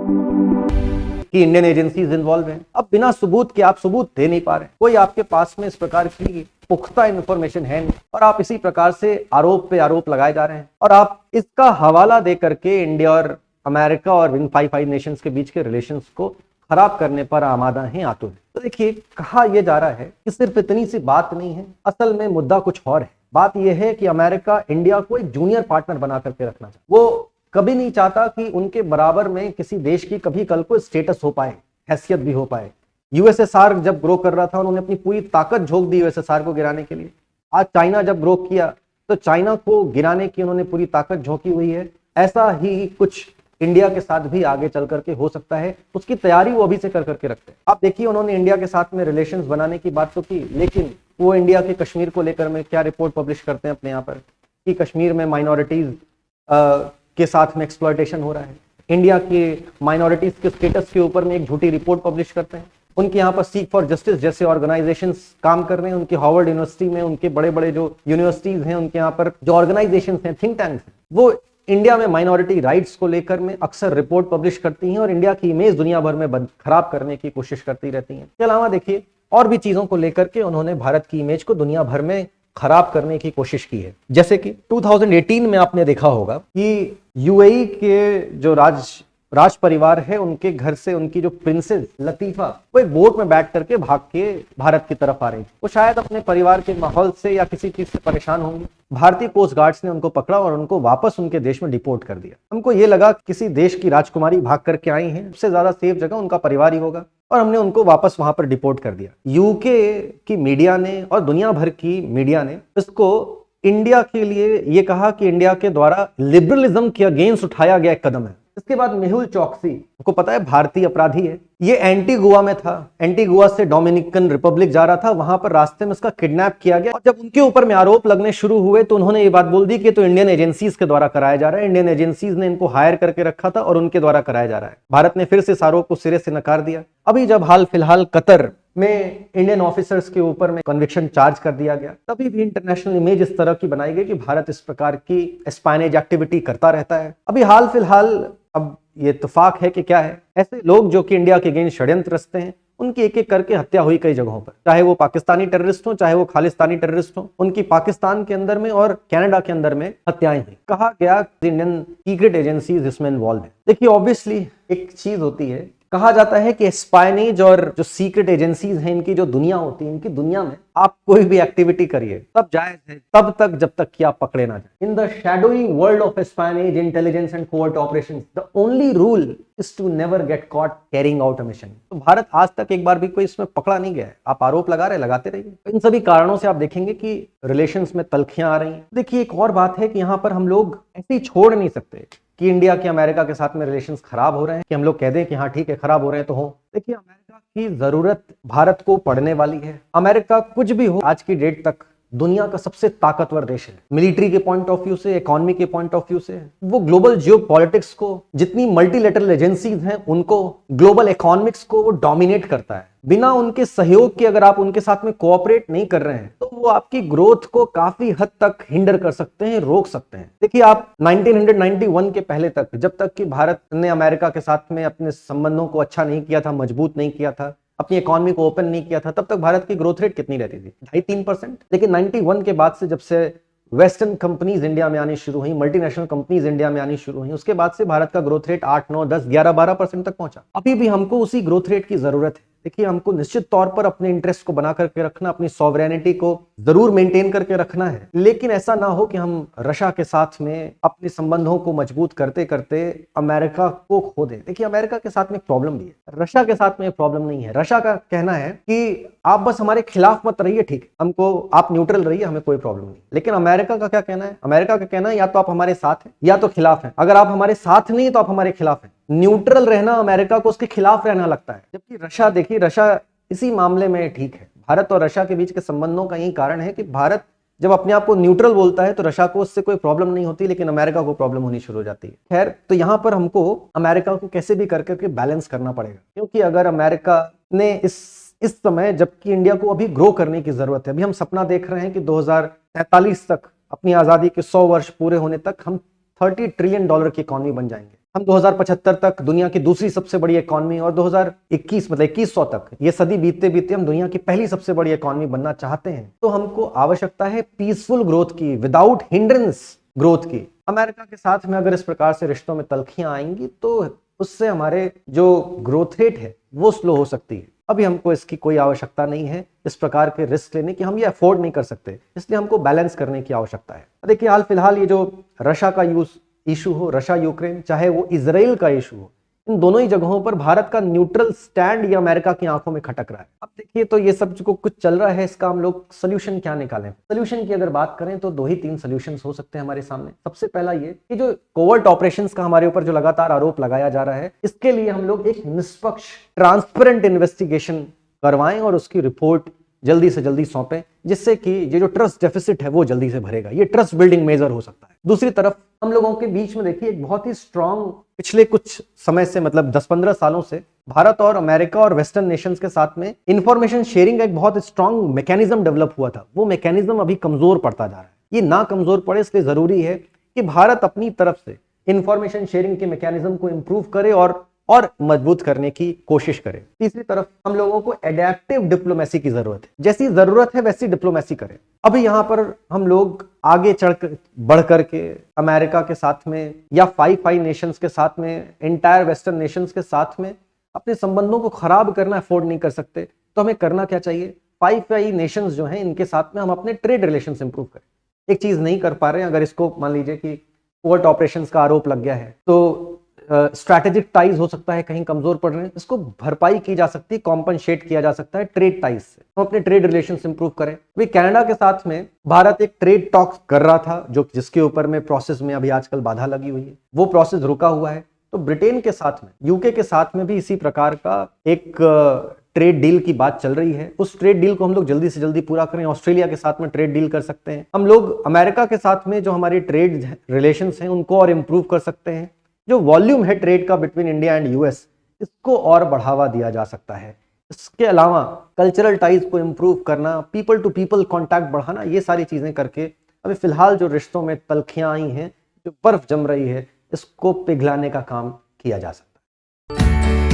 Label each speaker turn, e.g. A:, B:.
A: कि Indian agencies involve हैं। अब बिना सबूत के आप सबूत दे नहीं पा रहे, कोई आपके पास में इस प्रकार की पुख्ता इंफॉर्मेशन है नहीं, और आप इसी प्रकार से आरोप पे आरोप लगाए जा रहे हैं, और आप इसका हवाला दे करके इंडिया और अमेरिका और इन फाइव नेशंस के बीच के रिलेशंस को खराब करने पर आमादा हैं, आतुर हैं। तो देखिए, कहा यह जा रहा है कि सिर्फ इतनी सी बात नहीं है, असल में मुद्दा कुछ और है। बात यह है कि अमेरिका इंडिया को एक जूनियर पार्टनर बना करके रखना चाहता, वो कभी नहीं चाहता कि उनके बराबर में किसी देश की कभी कल को स्टेटस हो पाए, हैसियत भी हो पाए। यूएसएसआर जब ग्रो कर रहा था, उन्होंने अपनी पूरी ताकत झोंक दी यूएसएसआर को गिराने के लिए। आज चाइना जब ग्रो किया तो चाइना को गिराने की उन्होंने पूरी ताकत झोंकी हुई है। ऐसा ही कुछ इंडिया के साथ भी आगे चल करके हो सकता है, उसकी तैयारी वो अभी से कर करके रखते हैं। आप देखिए, उन्होंने इंडिया के साथ में रिलेशंस बनाने की बात तो की, लेकिन वो इंडिया के कश्मीर को लेकर में क्या रिपोर्ट पब्लिश करते हैं अपने यहाँ पर कि कश्मीर में माइनॉरिटीज के साथ में एक्सप्लॉयटेशन हो रहा है। इंडिया के माइनॉरिटीज के स्टेटस के ऊपर में एक झूठी रिपोर्ट पब्लिश करते हैं। उनके यहाँ पर सीक फॉर जस्टिस जैसे ऑर्गेनाइजेशंस काम कर रहे हैं, उनकी हार्वर्ड यूनिवर्सिटी में, उनके बड़े बड़े जो यूनिवर्सिटीज हैं, उनके यहाँ पर जो ऑर्गेनाइजेशंस हैं, थिंक टैंक्स हैं, वो इंडिया में माइनॉरिटी राइट्स को लेकर में अक्सर रिपोर्ट पब्लिश करती हैं और इंडिया की इमेज दुनिया भर में खराब करने की कोशिश करती रहती हैं। इसके अलावा देखिए, और भी चीजों को लेकर के उन्होंने भारत की इमेज को दुनिया भर में खराब करने की कोशिश की है। जैसे कि 2018 में आपने देखा होगा कि यूएई के जो राज परिवार है, उनके घर से उनकी जो प्रिंसेस लतीफा, वो एक बोट में बैठ करके भाग के भारत की तरफ आ रही थी। वो शायद अपने परिवार के माहौल से या किसी चीज से परेशान होंगी। भारतीय कोस्ट गार्ड्स ने उनको पकड़ा और उनको वापस उनके देश में डिपोर्ट कर दिया। हमको ये लगा किसी देश की राजकुमारी भाग करके आई है, सबसे ज्यादा सेफ जगह उनका परिवार ही होगा, और हमने उनको वापस वहां पर डिपोर्ट कर दिया। यूके की मीडिया ने और दुनिया भर की मीडिया ने इसको इंडिया के लिए ये कहा कि इंडिया के द्वारा लिबरलिज्म के अगेंस्ट उठाया गया एक कदम है। इसके बाद मेहुल चौकसी, आपको पता है भारतीय अपराधी है, ये एंटीगुआ में था। एंटीगुआ से डोमिनिकन रिपब्लिक जा रहा था, वहां पर रास्ते में इसका किडनैप किया गया, और जब उनके ऊपर में आरोप लगने शुरू हुए तो उन्होंने ये बात बोल दी कि तो इंडियन एजेंसीज के द्वारा कराया जा रहा है, इंडियन एजेंसीज ने इनको हायर करके रखा था और उनके द्वारा कराया जा रहा है। भारत ने फिर से इस आरोप को सिरे से नकार दिया। अभी जब हाल फिलहाल कतर में इंडियन ऑफिसर्स के ऊपर में कन्विक्शन चार्ज कर दिया गया, तभी भी इंटरनेशनल इमेज इस तरह की बनाई गई कि भारत इस प्रकार की स्पाइनेज एक्टिविटी करता रहता है। अभी हाल फिलहाल अब ये इत्तेफाक है कि क्या है, ऐसे लोग जो कि इंडिया के अगेंस्ट षड्यंत्र रचते हैं, उनकी एक एक करके हत्या हुई कई जगहों पर, चाहे वो पाकिस्तानी टेररिस्ट हो, चाहे वो खालिस्तानी टेररिस्ट हो। उनकी पाकिस्तान के अंदर में और कनाडा के अंदर में हत्याएं हुई। कहा गया इंडियन सीक्रेट एजेंसीज इसमें इन्वॉल्व है। देखिए, ऑब्वियसली एक चीज होती है, कहा जाता है कि स्पाइनेज और जो सीक्रेट एजेंसीज हैं, इनकी जो दुनिया होती है, इनकी दुनिया में आप कोई भी एक्टिविटी करिए तब जायज है, तब तक जब तक कि आप पकड़े ना जाए। In the shadowing world of espionage, intelligence and covert operations, the only rule is to never get caught carrying out a mission. तो भारत आज तक एक बार भी कोई इसमें पकड़ा नहीं गया है। आप आरोप लगा रहे, लगाते रहिए। इन सभी कारणों से आप देखेंगे कि रिलेशंस में तल्खियां आ रही हैं। देखिए, एक और बात है कि यहाँ पर हम लोग ऐसे ही छोड़ नहीं सकते कि इंडिया के अमेरिका के साथ में रिलेशंस खराब हो रहे हैं कि हम लोग कह दें कि हाँ ठीक है, खराब हो रहे हैं तो हो। देखिए, अमेरिका की जरूरत भारत को पड़ने वाली है। अमेरिका कुछ भी हो, आज की डेट तक दुनिया का सबसे ताकतवर देश है, मिलिट्री के पॉइंट ऑफ व्यू से, इकोनॉमी के पॉइंट ऑफ व्यू से। वो ग्लोबल जियोपॉलिटिक्स को, जितनी मल्टीलेटरल एजेंसीज हैं उनको, ग्लोबल इकोनॉमिक्स को वो डोमिनेट करता है। बिना उनके सहयोग के अगर आप उनके साथ में कोऑपरेट नहीं कर रहे हैं तो वो आपकी ग्रोथ को काफी हद तक हिंडर कर सकते हैं, रोक सकते हैं। देखिए, आप 1991 के पहले तक, जब तक कि भारत ने अमेरिका के साथ में अपने संबंधों को अच्छा नहीं किया था, मजबूत नहीं किया था, अपनी इकोनॉमी को ओपन नहीं किया था, तब तक भारत की ग्रोथ रेट कितनी रहती थी? 2.5-3%। लेकिन 91 के बाद से, जब से वेस्टर्न कंपनीज इंडिया में आनी शुरू हुई, मल्टीनेशनल कंपनीज इंडिया में आनी शुरू हुई, उसके बाद से भारत का ग्रोथ रेट 8, 9, 10, 11, 12% तक पहुंचा। अभी भी हमको उसी ग्रोथ रेट की जरूरत है। देखिए, हमको निश्चित तौर पर अपने इंटरेस्ट को बना करके रखना, अपनी सॉवरेनिटी को जरूर मेंटेन करके रखना है, लेकिन ऐसा ना हो कि हम रशिया के साथ में अपने संबंधों को मजबूत करते करते अमेरिका को खो दें। देखिए, अमेरिका के साथ में एक प्रॉब्लम भी है, रशिया के साथ में एक प्रॉब्लम नहीं है। रशिया का कहना है कि आप बस हमारे खिलाफ मत रहिए, ठीक है, हमको आप न्यूट्रल रहिए, हमें कोई प्रॉब्लम नहीं। लेकिन अमेरिका का क्या कहना है? अमेरिका का कहना है या तो आप हमारे साथ हैं या तो खिलाफ हैं। अगर आप हमारे साथ नहीं तो आप हमारे खिलाफ हैं। न्यूट्रल रहना अमेरिका को उसके खिलाफ रहना लगता है, जबकि रशिया, देखिए, रशिया इसी मामले में ठीक है। भारत और रशिया के बीच के संबंधों का यही कारण है कि भारत जब अपने आप को न्यूट्रल बोलता है तो रशिया को उससे कोई प्रॉब्लम नहीं होती, लेकिन अमेरिका को प्रॉब्लम होनी शुरू हो जाती है। खैर, तो यहां पर हमको अमेरिका को कैसे भी कर करके बैलेंस करना पड़ेगा, क्योंकि अगर अमेरिका ने इस समय, जबकि इंडिया को अभी ग्रो करने की जरूरत है, अभी हम सपना देख रहे हैं कि 2043 तक, अपनी आजादी के 100 वर्ष पूरे होने तक हम $30 ट्रिलियन की इकोनॉमी बन जाएंगे। हम 2075 तक दुनिया की दूसरी सबसे बड़ी इकॉनमी और 2021 मतलब 2100 तक ये सदी बीतते बीतते हम दुनिया की पहली सबसे बड़ी इकॉनमी बनना चाहते हैं, तो हमको आवश्यकता है पीसफुल ग्रोथ की, विदाउट हिंड्रेंस ग्रोथ की। अमेरिका के साथ में अगर इस प्रकार से रिश्तों में तल्खियां आएंगी तो उससे हमारे जो ग्रोथ रेट है वो स्लो हो सकती है। अभी हमको इसकी कोई आवश्यकता नहीं है, इस प्रकार के रिस्क लेने की हम ये अफोर्ड नहीं कर सकते, इसलिए हमको बैलेंस करने की आवश्यकता है। देखिए हाल फिलहाल ये जो रशिया का इशू हो, रशिया यूक्रेन, चाहे वो इजराइल का इशू हो, इन दोनों ही जगहों पर भारत का न्यूट्रल स्टैंड ये अमेरिका की आंखों में खटक रहा है। अब देखिए तो ये सब जो कुछ चल रहा है इसका हम लोग सोल्यूशन क्या निकालें। सोल्यूशन की अगर बात करें तो 2 ही 3 सोल्यूशंस हो सकते हैं हमारे सामने। सबसे पहला ये कि जो कोवर्ट ऑपरेशंस का हमारे ऊपर जो लगातार आरोप लगाया जा रहा है, इसके लिए हम लोग एक निष्पक्ष ट्रांसपेरेंट इन्वेस्टिगेशन करवाएं और उसकी रिपोर्ट जल्दी से जल्दी सौंपें, जिससे कि ये जो ट्रस्ट डेफिसिट है वो जल्दी से भरेगा। ये ट्रस्ट बिल्डिंग मेजर हो सकता है। दूसरी तरफ हम लोगों के बीच में देखिए एक बहुत ही स्ट्रांग पिछले कुछ समय से मतलब 10-15 सालों से भारत और अमेरिका और वेस्टर्न नेशंस के साथ में इंफॉर्मेशन शेयरिंग का एक बहुत स्ट्रांग मैकेनिज्म डेवलप हुआ था। वो मैकेनिज्म अभी कमजोर पड़ता जा रहा है। ये ना कमजोर पड़े इसलिए जरूरी है कि भारत अपनी तरफ से इंफॉर्मेशन शेयरिंग के मैकेनिज्म को इंप्रूव करे और मजबूत करने की कोशिश करें। तीसरी तरफ हम लोगों को एडेप्टिव डिप्लोमेसी की जरूरत है। जैसी जरूरत है वैसी डिप्लोमेसी करें। अभी यहां पर हम लोग आगे बढ़ करके अमेरिका के साथ में या फाइव नेशंस के साथ में, एंटायर वेस्टर्न नेशंस के साथ में अपने संबंधों को खराब करना अफोर्ड नहीं कर सकते। तो हमें करना क्या चाहिए? फाइव नेशंस जो हैं इनके साथ में हम अपने ट्रेड रिलेशंस इंप्रूव करें। एक चीज नहीं कर पा रहे हैं, अगर इसको मान लीजिए कि कोवर्ट ऑपरेशंस का आरोप लग गया है तो स्ट्रैटेजिक टाइज हो सकता है कहीं कमजोर पड़ रहे हैं, इसको भरपाई की जा सकती है, कॉम्पनसेट किया जा सकता है ट्रेड टाइज से। हम अपने ट्रेड रिलेशंस इंप्रूव करें। अभी कनाडा के साथ में भारत एक ट्रेड टॉक कर रहा था जो जिसके ऊपर में प्रोसेस में अभी आजकल बाधा लगी हुई है, वो प्रोसेस रुका हुआ है। तो ब्रिटेन के साथ में, यूके के साथ में भी इसी प्रकार का एक ट्रेड डील की बात चल रही है। उस ट्रेड डील को हम लोग जल्दी से जल्दी पूरा करें। ऑस्ट्रेलिया के साथ में ट्रेड डील कर सकते हैं हम लोग। अमेरिका के साथ में जो हमारी ट्रेड रिलेशंस हैं उनको और इंप्रूव कर सकते हैं। जो वॉल्यूम है ट्रेड का बिटवीन इंडिया एंड यूएस, इसको और बढ़ावा दिया जा सकता है। इसके अलावा कल्चरल टाइज को इंप्रूव करना, पीपल टू पीपल कांटेक्ट बढ़ाना, ये सारी चीजें करके अभी फिलहाल जो रिश्तों में तल्खियां आई हैं, जो बर्फ जम रही है, इसको पिघलाने का काम किया जा सकता है।